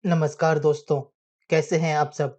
नमस्कार दोस्तों, कैसे हैं आप सब?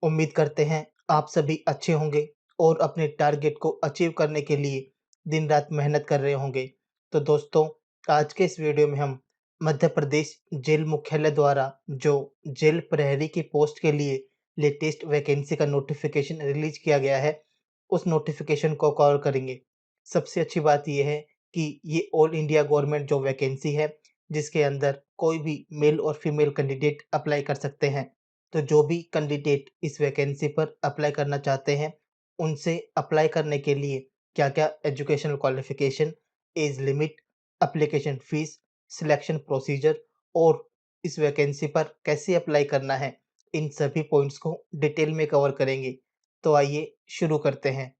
उम्मीद करते हैं आप सभी अच्छे होंगे और अपने टारगेट को अचीव करने के लिए दिन-रात मेहनत कर रहे होंगे। तो दोस्तों, आज के इस वीडियो में हम मध्य प्रदेश जेल मुख्यालय द्वारा जो जेल प्रहरी की पोस्ट के लिए लेटेस्ट वैकेंसी का नोटिफिकेशन रिलीज़ किया गया है, उस नोटिफिकेशन को कवर करेंगे। सबसे अच्छी बात ये है कि ये all India government job vacancy है, जिसके अंदर कोई भी मेल और फीमेल कैंडिडेट अप्लाई कर सकते हैं। तो जो भी कैंडिडेट इस वैकेंसी पर अप्लाई करना चाहते हैं, उनसे अप्लाई करने के लिए क्या-क्या educational qualification, age limit, application fees, selection procedure और इस वैकेंसी पर कैसे अप्लाई करना है, इन सभी पॉइंट्स को डिटेल में कवर करेंगे। तो आइए शुरू करते हैं।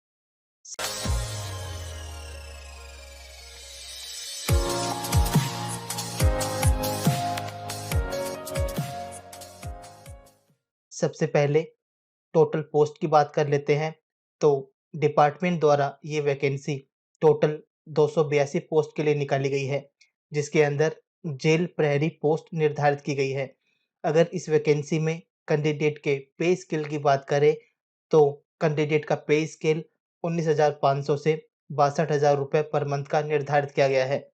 सबसे पहले टोटल पोस्ट की बात कर लेते हैं, तो डिपार्टमेंट द्वारा ये वैकेंसी टोटल 282 पोस्ट के लिए निकाली गई है, जिसके अंदर जेल प्रहरी पोस्ट निर्धारित की गई है। अगर इस वैकेंसी में कैंडिडेट के पे स्केल की बात करें, तो कैंडिडेट का पे स्केल 19,500 से 62,000 रुपए पर मंथ का निर्धारित किया गया है।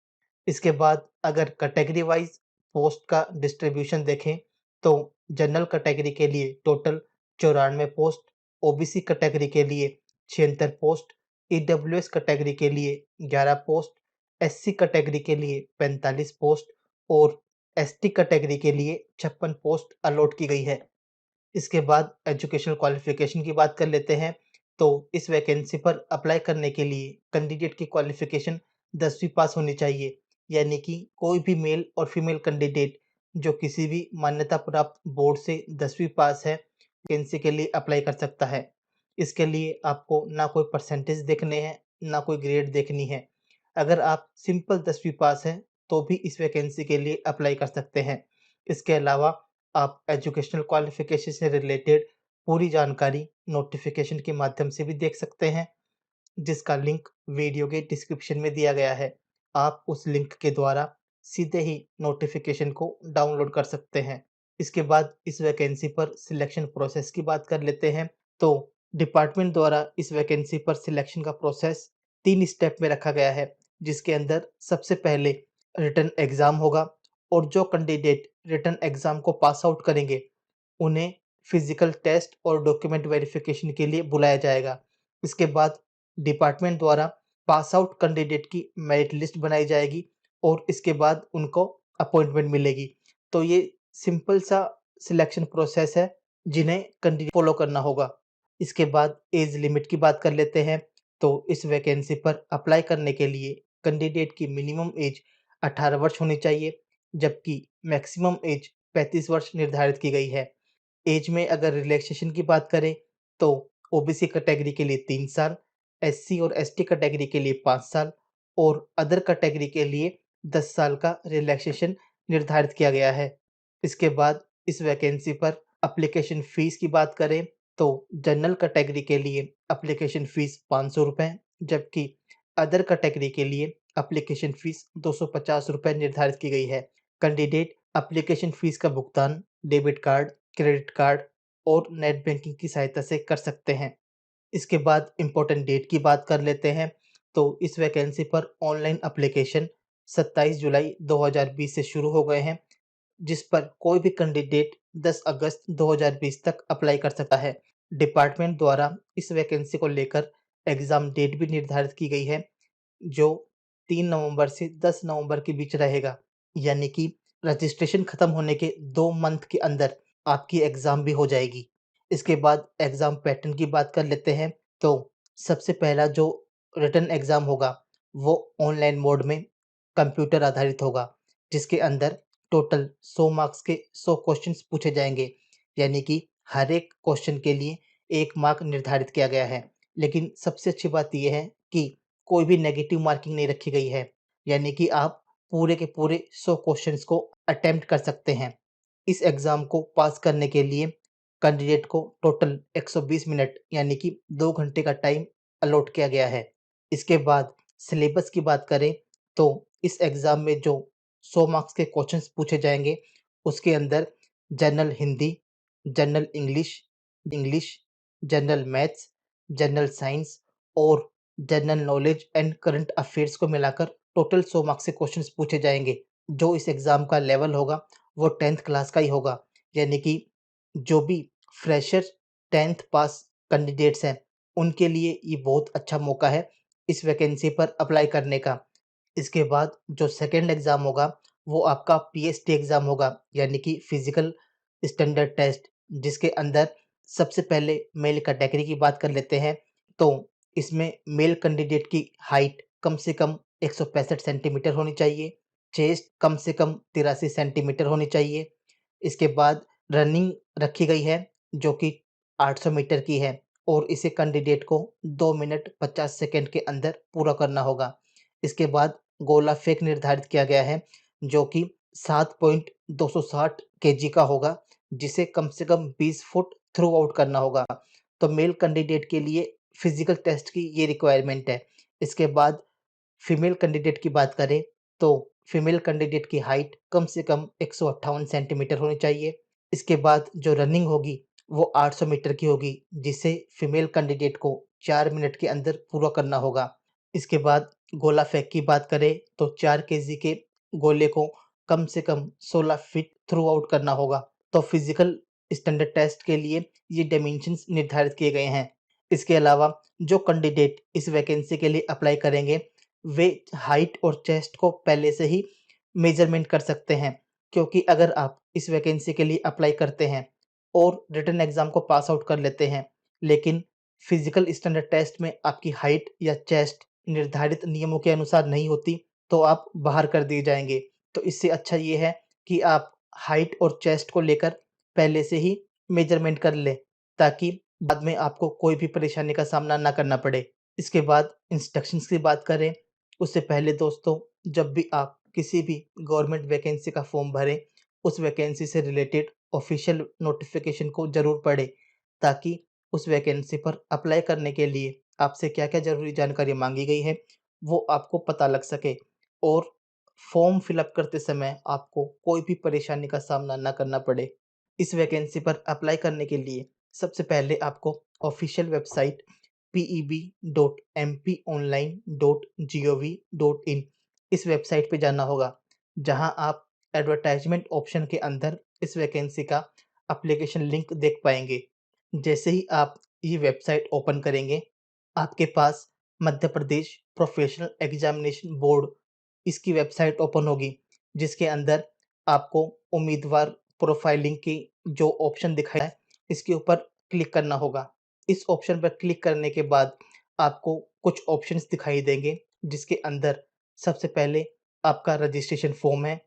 इसके बाद अगर कैटेगरी वाइज़ पोस्ट का डिस्ट्रीब्यूशन देखें, तो जनरल कैटेगरी के लिए टोटल 94 पोस्ट, ओबीसी कैटेगरी के लिए 76 पोस्ट, ईडब्ल्यूएस कैटेगरी के लिए 11 पोस्ट, एससी कैटेगरी के लिए 45 पोस्ट और एसटी कैटेगरी के लिए 56 पोस्ट अलॉट की गई है। इसके बाद एजुकेशनल क्वालिफ़िकेशन की बात कर लेते हैं, तो इस वैकेंसी पर अप्लाई करने के लिए कैंडिडेट की क्वालिफ़िकेशन 10वीं पास होनी चाहिए, यानी कि कोई भी मेल और फीमेल कैंडिडेट जो किसी भी मान्यता प्राप्त बोर्ड से 10वीं पास है, वैकेंसी के लिए अप्लाई कर सकता है। इसके लिए आपको ना कोई परसेंटेज देखने हैं, ना कोई ग्रेड देखनी है। अगर आप सिंपल 10वीं पास हैं, तो भी इस वैकेंसी के लिए अप्लाई कर सकते हैं। इसके अलावा आप एजुकेशनल क्वालिफ़िकेशन से रिलेटेड पूरी जानकारी नोटिफ़िकेशन के माध्यम से भी देख सकते हैं, जिसका लिंक वीडियो के डिस्क्रिप्शन में दिया गया है। आप उस लिंक के द्वारा सीधे ही नोटिफ़िकेशन को डाउनलोड कर सकते हैं। इसके बाद इस वैकेंसी पर सिलेक्शन प्रोसेस की बात कर लेते हैं, तो डिपार्टमेंट द्वारा इस वैकेंसी पर सिलेक्शन का प्रोसेस 3 स्टेप में रखा गया है, जिसके अंदर सबसे पहले रिटन एग्ज़ाम होगा और जो कैंडिडेट रिटन एग्ज़ाम को पास आउट करेंगे, उन्हें फिज़िकल टेस्ट और डॉक्यूमेंट वेरिफ़िकेशन के लिए बुलाया जाएगा। इसके बाद डिपार्टमेंट द्वारा पास आउट कैंडिडेट की मेरिट लिस्ट बनाई जाएगी और इसके बाद उनको अपॉइंटमेंट मिलेगी। तो ये सिंपल सा सिलेक्शन प्रोसेस है, जिन्हें कैंडिडेट फॉलो करना होगा। इसके बाद एज लिमिट की बात कर लेते हैं, तो इस वैकेंसी पर अप्लाई करने के लिए कैंडिडेट की मिनिमम एज 18 वर्ष होनी चाहिए, जबकि मैक्सिमम एज 35 वर्ष निर्धारित की गई है। एज में अगर रिलैक्सेशन की बात करें, तो ओबीसी कैटेगरी के लिए 3 साल, एससी और एसटी कैटेगरी के लिए 5 साल और अदर कैटेगरी के लिए 10 साल का रिलैक्सेशन निर्धारित किया गया है। इसके बाद इस वैकेंसी पर एप्लीकेशन फ़ीस की बात करें, तो जनरल कैटेगरी के लिए एप्लीकेशन फ़ीस ₹500, जबकि अदर कैटेगरी के लिए एप्लीकेशन फ़ीस ₹250 निर्धारित की गई है। कैंडिडेट एप्लीकेशन फ़ीस का भुगतान डेबिट कार्ड, क्रेडिट कार्ड और नेट बैंकिंग की सहायता से कर सकते हैं। इसके बाद इम्पोर्टेंट डेट की बात कर लेते हैं, तो इस वैकेंसी पर ऑनलाइन एप्लीकेशन 27 जुलाई 2020 से शुरू हो गए हैं, जिस पर कोई भी कैंडिडेट 10 अगस्त 2020 तक अप्लाई कर सकता है। डिपार्टमेंट द्वारा इस वैकेंसी को लेकर एग्ज़ाम डेट भी निर्धारित की गई है, जो 3 नवंबर से 10 नवंबर के बीच रहेगा, यानी कि रजिस्ट्रेशन खत्म होने के 2 मंथ के अंदर आपकी एग्ज़ाम भी हो जाएगी। इसके बाद एग्ज़ाम पैटर्न की बात कर लेते हैं, तो सबसे पहला जो रिटन एग्ज़ाम होगा, वो ऑनलाइन मोड में कंप्यूटर आधारित होगा, जिसके अंदर टोटल 100 मार्क्स के 100 क्वेश्चंस पूछे जाएँगे, यानी कि हर एक क्वेश्चन के लिए 1 मार्क निर्धारित किया गया है। लेकिन सबसे अच्छी बात ये है कि कोई भी नेगेटिव मार्किंग नहीं रखी गई है, यानी कि आप पूरे के पूरे 100 क्वेश्चंस को अटेम्प्ट कर सकते हैं। इस एग्ज़ाम को पास करने के लिए कैंडिडेट को टोटल 120 मिनट यानी कि 2 घंटे का टाइम अलॉट किया गया है। इसके बाद सिलेबस की बात करें, तो इस एग्ज़ाम में जो 100 मार्क्स के क्वेश्चंस पूछे जाएँगे, उसके अंदर general Hindi, general English, general maths, general science और general knowledge and current affairs को मिलाकर टोटल 100 मार्क्स के क्वेश्चंस पूछे जाएँगे। जो इस एग्ज़ाम का लेवल होगा वो 10th क्लास का ही होगा। यानी कि जो भी फ्रेशर 10th पास कैंडिडेट्स हैं, उनके लिए ये बहुत अच्छा मौका है इस वैकेंसी पर अप्लाई करने का। इसके बाद जो सेकंड एग्ज़ाम होगा, वो आपका पीएसटी एग्ज़ाम होगा, यानी कि फिज़िकल स्टैंडर्ड टेस्ट, जिसके अंदर सबसे पहले मेल कैटेगरी की बात कर लेते हैं, तो इसमें मेल कैंडिडेट की हाइट कम से कम 165 सेंटीमीटर होनी चाहिए, चेस्ट कम से कम 83 सेंटीमीटर होनी चाहिए। इसके बाद रनिंग रखी गई है, जो कि 800 मीटर की है और इसे कैंडिडेट को 2 मिनट 50 सेकंड के अंदर पूरा करना होगा। इसके बाद गोला फेंक निर्धारित किया गया है, जो कि 7.260 केजी का होगा, जिसे कम से कम 20 फुट थ्रो आउट करना होगा। तो मेल कैंडिडेट के लिए फिजिकल टेस्ट की ये रिक्वायरमेंट है। इसके बाद फीमेल कैंडिडेट की बात करें, तो फीमेल कैंडिडेट की हाइट कम से कम 158 सेंटीमीटर होनी चाहिए। इसके बाद जो रनिंग होगी, वो 800 मीटर की होगी, जिसे फीमेल कैंडिडेट को 4 मिनट के अंदर पूरा करना होगा। इसके बाद गोला फेंक की बात करें, तो 4 केजी के गोले को कम से कम 16 फीट थ्रो आउट करना होगा। तो फिजिकल स्टैंडर्ड टेस्ट के लिए ये डायमेंशंस निर्धारित किए गए हैं। इसके अलावा जो कैंडिडेट इस वैकेंसी के लिए अप्लाई करेंगे, वे हाइट और चेस्ट को पहले से ही मेजरमेंट कर सकते हैं, क्योंकि अगर आप इस वैकेंसी के लिए अप्लाई करते हैं और रिटन एग्जाम को पास आउट कर लेते हैं, लेकिन फिजिकल स्टैंडर्ड टेस्ट में आपकी हाइट या चेस्ट निर्धारित नियमों के अनुसार नहीं होती, तो आप बाहर कर दिए जाएंगे। तो इससे अच्छा ये है कि आप हाइट और चेस्ट को लेकर पहले से ही मेजरमेंट कर लें, ताकि बाद में आपको कोई भी परेशानी का सामना ना करना पड़े। इसके बाद इंस्ट्रक्शंस की बात करें, उससे पहले दोस्तों, जब भी आप किसी भी गवर्नमेंट वैकेंसी का फॉर्म भरें, उस वैकेंसी से रिलेटेड ऑफिशियल नोटिफिकेशन को ज़रूर पढ़ें, ताकि उस वैकेंसी पर अप्लाई करने के लिए आपसे क्या-क्या ज़रूरी जानकारी माँगी गई है, वो आपको पता लग सके और फॉर्म फिलअप करते समय आपको कोई भी परेशानी का सामना ना करना पड़े। इस वैकेंसी पर अप्लाई करने के लिए सबसे पहले आपको ऑफिशियल वेबसाइट peb.mponline.gov.in इस वेबसाइट पे जाना होगा, जहां आप एडवर्टाइजमेंट ऑप्शन के अंदर इस वैकेंसी का एप्लीकेशन लिंक देख पाएंगे। जैसे ही आप ये वेबसाइट ओपन करेंगे, आपके पास Madhya Pradesh professional examination board इसकी वेबसाइट ओपन होगी, जिसके अंदर आपको उम्मीदवार प्रोफाइलिंग की जो ऑप्शन दिखाया है, इसके ऊपर क्लिक करना होगा। इस ऑप्शन पर क्लिक करने के बाद आपको कुछ ऑप्शंस दिखाई देंगे, जिसके अंदर सबसे पहले आपका रजिस्ट्रेशन फॉर्म है।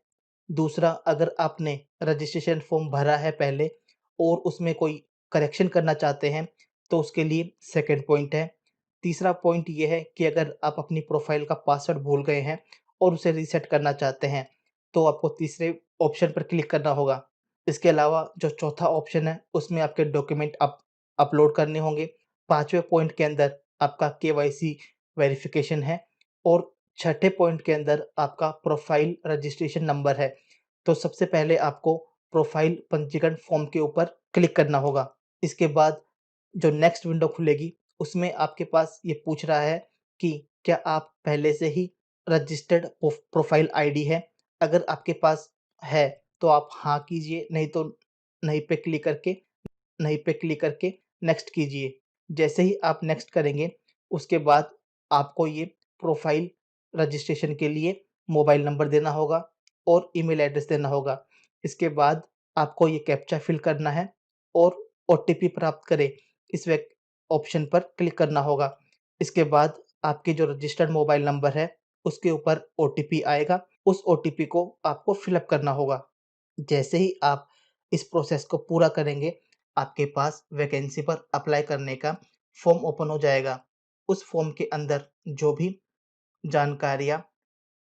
दूसरा, अगर आपने रजिस्ट्रेशन फॉर्म भरा है पहले और उसमें कोई करेक्शन करना चाहते हैं, तो उसके लिए सेकंड पॉइंट है। तीसरा पॉइंट ये है कि अगर आप अपनी प्रोफाइल का पासवर्ड भूल गए हैं और उसे रीसेट करना चाहते हैं, तो आपको तीसरे ऑप्शन पर क्लिक करना होगा। इसके अलावा जो चौथा ऑप्शन है, उसमें आपके डॉक्यूमेंट अपलोड करने होंगे। 5वें पॉइंट के अंदर आपका केवाईसी वेरिफिकेशन है और छठे पॉइंट के अंदर आपका प्रोफाइल रजिस्ट्रेशन नंबर है। तो सबसे पहले आपको प्रोफाइल पंजीकरण फॉर्म के ऊपर क्लिक करना होगा। इसके बाद जो नेक्स्ट विंडो खुलेगी, उसमें आपके पास ये पूछ रहा है कि क्या आप पहले से ही रजिस्टर्ड प्रोफाइल आईडी है? अगर आपके पास है, तो आप हाँ कीजिए, नहीं तो नहीं पे क्लिक करके नहीं पे क्लिक करके नेक्स्ट कीजिए। जैसे ही आप नेक्स्ट करेंगे, उसके बाद आपको ये प्रोफाइल रजिस्ट्रेशन के लिए मोबाइल नंबर देना होगा और ईमेल एड्रेस देना होगा। इसके बाद आपको ये कैप्चा फिल करना है और ओटीपी प्राप्त करें, इस वेक ऑप्शन पर क्लिक करना होगा। इसके बाद आपके जो रजिस्टर्ड मोबाइल नंबर है, उसके ऊपर ओटीपी आएगा, उस ओटीपी को आपको फिल अप करना होगा। जैसे ही आप इस प्रोसेस को पूरा करेंगे, आपके पास वैकेंसी पर अप्लाई करने का फॉर्म ओपन हो जाएगा। उस फॉर्म के अंदर जो भी जानकारियाँ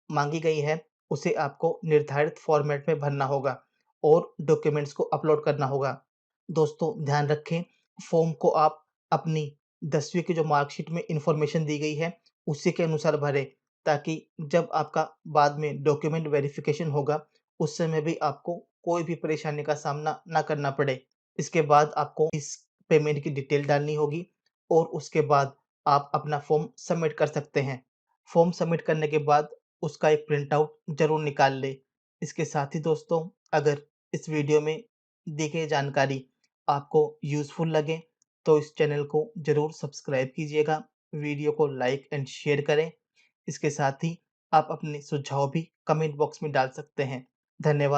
माँगी गई है, उसे आपको निर्धारित फॉर्मेट में भरना होगा और डॉक्यूमेंट्स को अपलोड करना होगा। दोस्तों ध्यान रखें, फॉर्म को आप अपनी 10वीं की जो मार्कशीट में इन्फॉर्मेशन दी गई है, उसी के अनुसार भरें, ताकि जब आपका बाद में डॉक्यूमेंट वेरिफिकेशन होगा, उस समय भी आपको कोई भी परेशानी का सामना ना करना पड़े। इसके बाद आपको इस पेमेंट की डिटेल डालनी होगी और उसके बाद आप अपना फॉर्म सबमिट कर सकते हैं। फॉर्म सबमिट करने के बाद उसका एक प्रिंट आउट ज़रूर निकाल लें। इसके साथ ही दोस्तों, अगर इस वीडियो में दी गई जानकारी आपको यूज़फुल लगे तो इस चैनल को ज़रूर सब्सक्राइब कीजिएगा, वीडियो को लाइक एंड शेयर करें। इसके साथ ही आप अपने सुझाव भी कमेंट बॉक्स में डाल सकते हैं। धन्यवाद।